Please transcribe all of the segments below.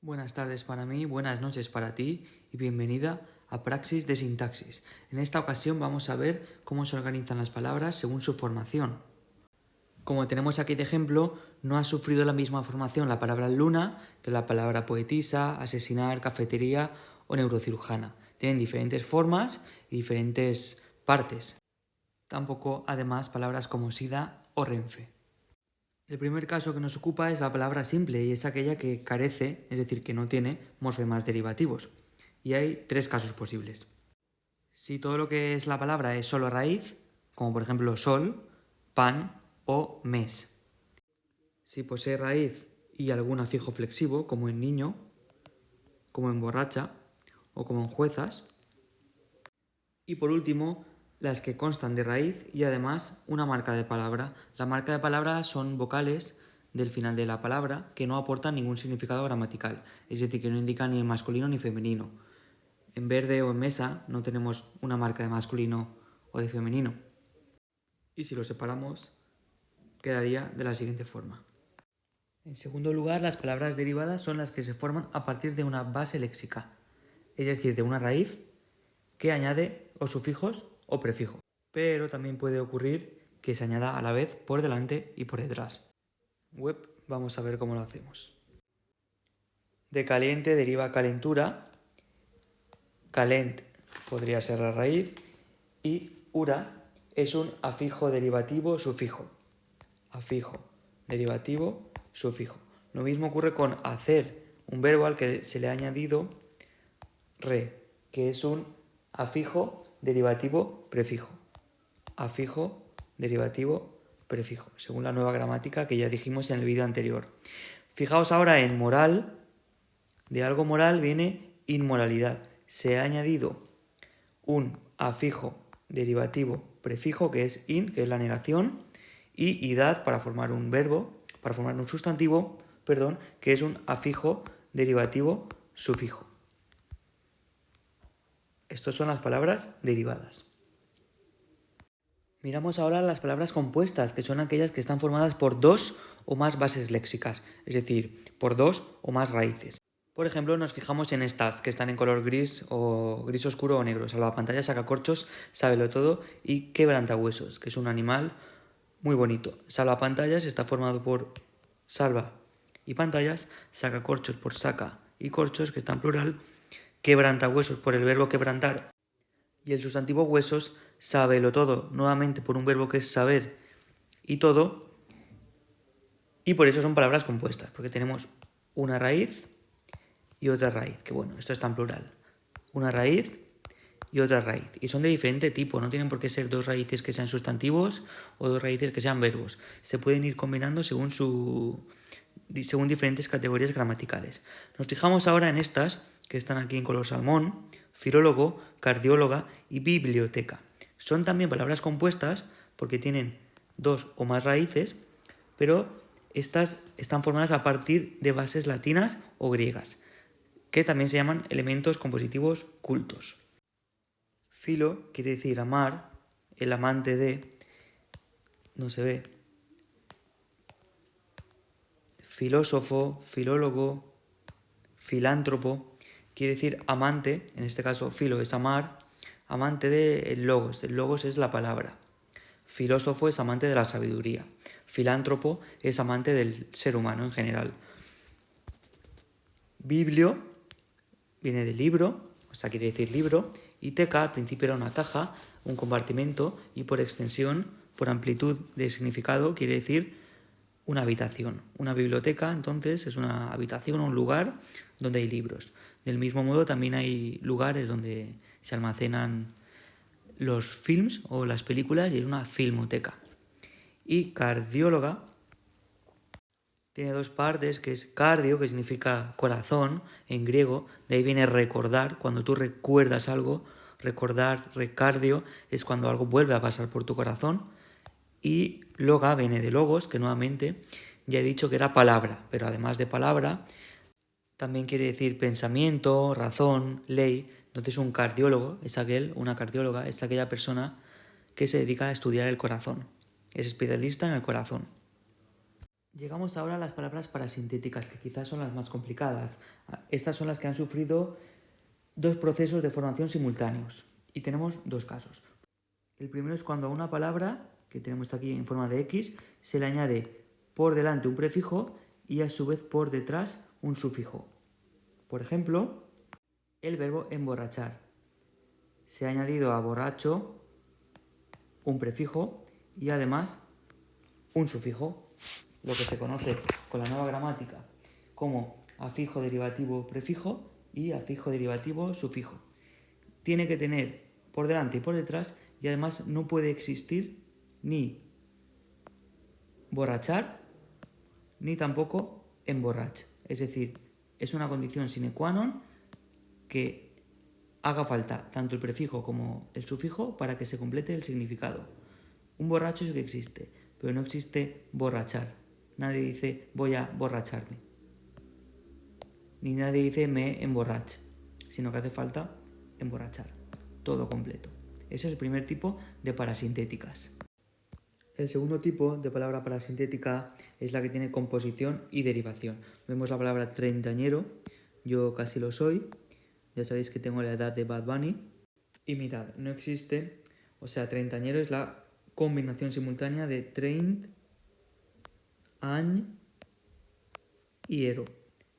Buenas tardes para mí, buenas noches para ti y bienvenida a Praxis de Sintaxis. En esta ocasión vamos a ver cómo se organizan las palabras según su formación. Como tenemos aquí de ejemplo, no ha sufrido la misma formación la palabra luna que la palabra poetisa, asesinar, cafetería o neurocirujana. Tienen diferentes formas y diferentes partes. Tampoco, además, palabras como sida o renfe. El primer caso que nos ocupa es la palabra simple y es aquella que carece, es decir, que no tiene morfemas derivativos. Y hay tres casos posibles. Si todo lo que es la palabra es solo raíz, como por ejemplo sol, pan o mes. Si posee raíz y algún afijo flexivo, como en niño, como en borracha o como en juezas. Y por último, las que constan de raíz y además una marca de palabra. La marca de palabra son vocales del final de la palabra que no aportan ningún significado gramatical, es decir, que no indican ni masculino ni femenino. En verde o en mesa no tenemos una marca de masculino o de femenino. Y si lo separamos, quedaría de la siguiente forma. En segundo lugar, las palabras derivadas son las que se forman a partir de una base léxica, es decir, de una raíz que añade o sufijos o prefijos. Pero también puede ocurrir que se añada a la vez por delante y por detrás. Vamos a ver cómo lo hacemos. De caliente deriva calentura, calent podría ser la raíz y ura es un afijo derivativo sufijo. Afijo derivativo sufijo. Lo mismo ocurre con hacer, un verbo al que se le ha añadido re, que es un afijo derivativo prefijo. Afijo derivativo prefijo, según la nueva gramática que ya dijimos en el vídeo anterior. Fijaos ahora en moral. De algo moral viene inmoralidad. Se ha añadido un afijo derivativo prefijo que es in, que es la negación, y idad para formar un verbo, para formar un sustantivo, que es un afijo derivativo sufijo. Estas son las palabras derivadas. Miramos ahora las palabras compuestas, que son aquellas que están formadas por dos o más bases léxicas, es decir, por dos o más raíces. Por ejemplo, nos fijamos en estas, que están en color gris o gris oscuro o negro. Salvapantallas, sacacorchos, sábelo todo y quebrantahuesos, que es un animal muy bonito. Salvapantallas está formado por salva y pantallas, sacacorchos por saca y corchos, que está en plural, quebrantahuesos por el verbo quebrantar y el sustantivo huesos, sábelo todo, nuevamente por un verbo que es saber y todo, y por eso son palabras compuestas, porque tenemos una raíz y otra raíz, que bueno, esto está en plural. Una raíz y otra raíz. Y son de diferente tipo, no tienen por qué ser dos raíces que sean sustantivos o dos raíces que sean verbos. Se pueden ir combinando según diferentes categorías gramaticales. Nos fijamos ahora en estas, que están aquí en color salmón: filólogo, cardióloga y biblioteca. Son también palabras compuestas porque tienen dos o más raíces, pero estas están formadas a partir de bases latinas o griegas, que también se llaman elementos compositivos cultos. Filo quiere decir amar, el amante de, no se ve. Filósofo, filólogo, filántropo, quiere decir amante, en este caso filo es amar, amante de el logos es la palabra. Filósofo es amante de la sabiduría. Filántropo es amante del ser humano en general. Biblio viene de libro, o sea, quiere decir libro, y teca al principio era una caja, un compartimento, y por extensión, por amplitud de significado, quiere decir una habitación. Una biblioteca, entonces, es una habitación o un lugar donde hay libros. Del mismo modo, también hay lugares donde se almacenan los films o las películas y es una filmoteca. Y cardióloga tiene dos partes, que es cardio, que significa corazón en griego, de ahí viene recordar, cuando tú recuerdas algo, recordar, recardio, es cuando algo vuelve a pasar por tu corazón. Y loga viene de logos, que nuevamente ya he dicho que era palabra, pero además de palabra, también quiere decir pensamiento, razón, ley. Entonces un cardiólogo es una cardióloga es aquella persona que se dedica a estudiar el corazón, es especialista en el corazón. Llegamos ahora a las palabras parasintéticas, que quizás son las más complicadas. Estas son las que han sufrido dos procesos de formación simultáneos. Y tenemos dos casos. El primero es cuando a una palabra, que tenemos aquí en forma de X, se le añade por delante un prefijo y a su vez por detrás un sufijo. Por ejemplo, el verbo emborrachar. Se ha añadido a borracho un prefijo y además un sufijo, lo que se conoce con la nueva gramática como afijo derivativo prefijo y afijo derivativo sufijo. Tiene que tener por delante y por detrás y además no puede existir ni borrachar ni tampoco emborrach. Es decir, es una condición sine qua non que haga falta tanto el prefijo como el sufijo para que se complete el significado. Un borracho sí que existe, pero no existe borrachar. Nadie dice voy a borracharme. Ni nadie dice me emborracho, sino que hace falta emborrachar. Todo completo. Ese es el primer tipo de parasintéticas. El segundo tipo de palabra parasintética es la que tiene composición y derivación. Vemos la palabra treintañero, yo casi lo soy, ya sabéis que tengo la edad de Bad Bunny. Y mirad, no existe, o sea, treintañero es la combinación simultánea de treint, añ y ero.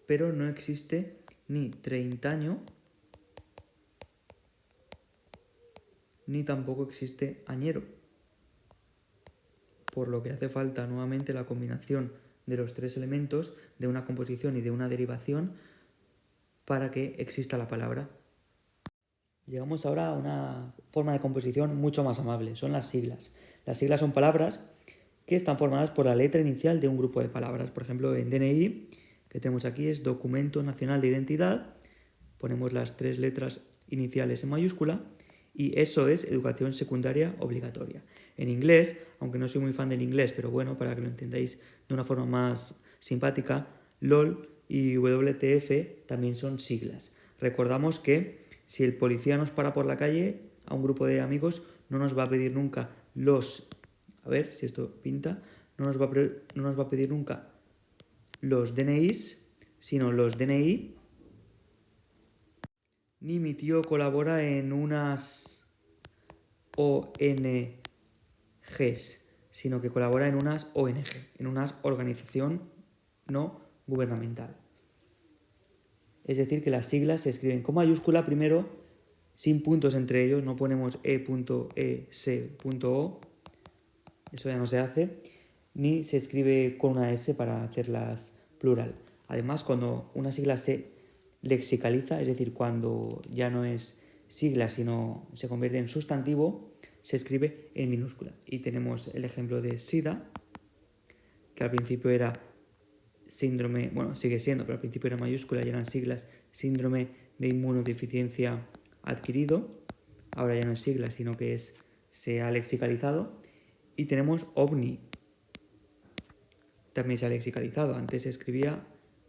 Pero no existe ni treintaño, ni tampoco existe añero. Por lo que hace falta nuevamente la combinación de los tres elementos, de una composición y de una derivación, para que exista la palabra. Llegamos ahora a una forma de composición mucho más amable, son las siglas. Las siglas son palabras que están formadas por la letra inicial de un grupo de palabras. Por ejemplo, en DNI, que tenemos aquí, es Documento Nacional de Identidad, ponemos las tres letras iniciales en mayúscula, y eso es educación secundaria obligatoria. En inglés, aunque no soy muy fan del inglés, pero bueno, para que lo entendáis de una forma más simpática, LOL y WTF también son siglas. Recordamos que si el policía nos para por la calle, a un grupo de amigos, no nos va a pedir nunca a ver si esto pinta, no nos va a pedir nunca los DNIs, sino los DNI. Ni mi tío colabora en unas ONGs, sino que colabora en unas ONG, en una organización no gubernamental. Es decir, que las siglas se escriben con mayúscula primero, sin puntos entre ellos, no ponemos E.E.C.O, eso ya no se hace, ni se escribe con una S para hacerlas plural. Además, cuando una sigla se lexicaliza, es decir, cuando ya no es sigla, sino se convierte en sustantivo, se escribe en minúscula. Y tenemos el ejemplo de SIDA, que al principio era síndrome, bueno, sigue siendo, pero al principio era mayúscula y eran siglas, síndrome de inmunodeficiencia adquirido. Ahora ya no es sigla, sino que se ha lexicalizado. Y tenemos OVNI, también se ha lexicalizado. Antes se escribía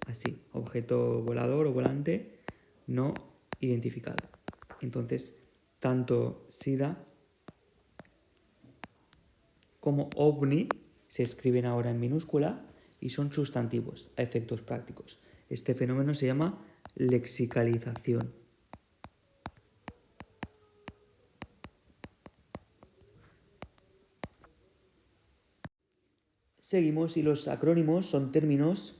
así, objeto volador o volante no identificado. Entonces, tanto SIDA como OVNI se escriben ahora en minúscula y son sustantivos a efectos prácticos. Este fenómeno se llama lexicalización. Seguimos y los acrónimos son términos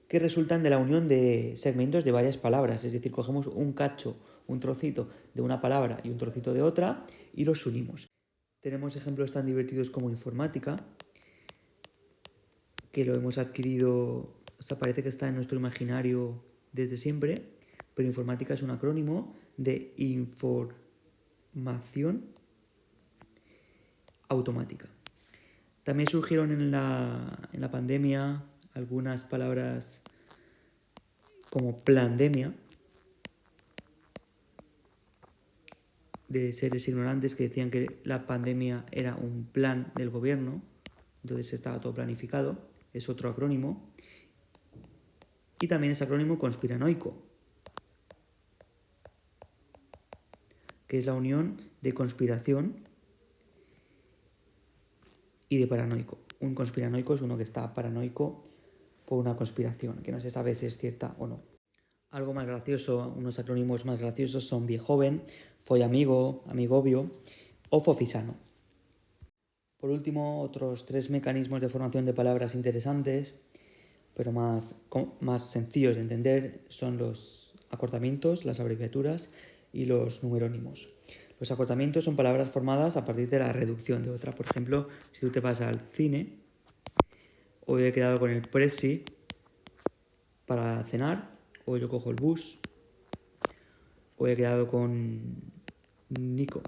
que resultan de la unión de segmentos de varias palabras, es decir, cogemos un cacho, un trocito de una palabra y un trocito de otra y los unimos. Tenemos ejemplos tan divertidos como informática, que lo hemos adquirido, o sea, parece que está en nuestro imaginario desde siempre, pero informática es un acrónimo de información automática. También surgieron en la pandemia algunas palabras como plandemia, de seres ignorantes que decían que la pandemia era un plan del gobierno, entonces estaba todo planificado, es otro acrónimo. Y también es acrónimo conspiranoico, que es la unión de conspiración y de paranoico. Un conspiranoico es uno que está paranoico por una conspiración, que no se sabe si es cierta o no. Algo más gracioso, unos acrónimos más graciosos son viejoven, follamigo, amigobio o fofisano. Por último, otros 3 mecanismos de formación de palabras interesantes, pero más sencillos de entender, son los acortamientos, las abreviaturas y los numerónimos. Los acortamientos son palabras formadas a partir de la reducción de otra. Por ejemplo, si tú te vas al cine, hoy he quedado con el presi para cenar, o yo cojo el bus, o he quedado con Nico.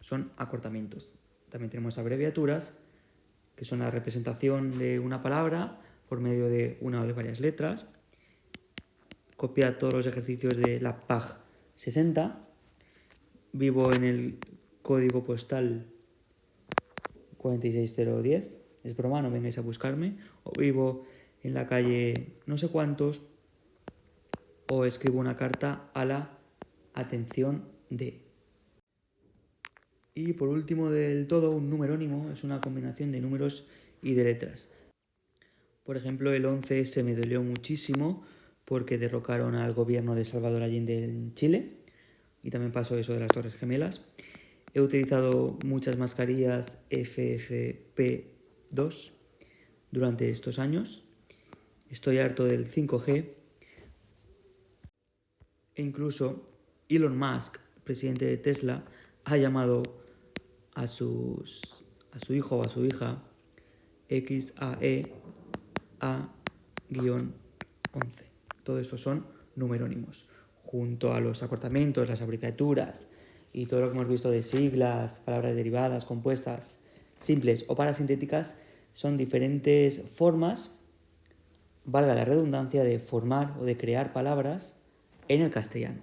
Son acortamientos. También tenemos abreviaturas, que son la representación de una palabra por medio de una o de varias letras. Copia todos los ejercicios de la PAG 60. Vivo en el código postal 46010. Es broma, no vengáis a buscarme. O vivo en la calle no sé cuántos. O escribo una carta a la atención de. Y por último del todo, un numerónimo es una combinación de números y de letras. Por ejemplo, el 11S me dolió muchísimo porque derrocaron al gobierno de Salvador Allende en Chile. Y también pasó eso de las Torres Gemelas. He utilizado muchas mascarillas FFP2 durante estos años. Estoy harto del 5G. E incluso Elon Musk, presidente de Tesla, ha llamado a su hijo o a su hija XAEA-11. Todo eso son numerónimos. Junto a los acortamientos, las abreviaturas y todo lo que hemos visto de siglas, palabras derivadas, compuestas, simples o parasintéticas, son diferentes formas, valga la redundancia, de formar o de crear palabras en el castellano.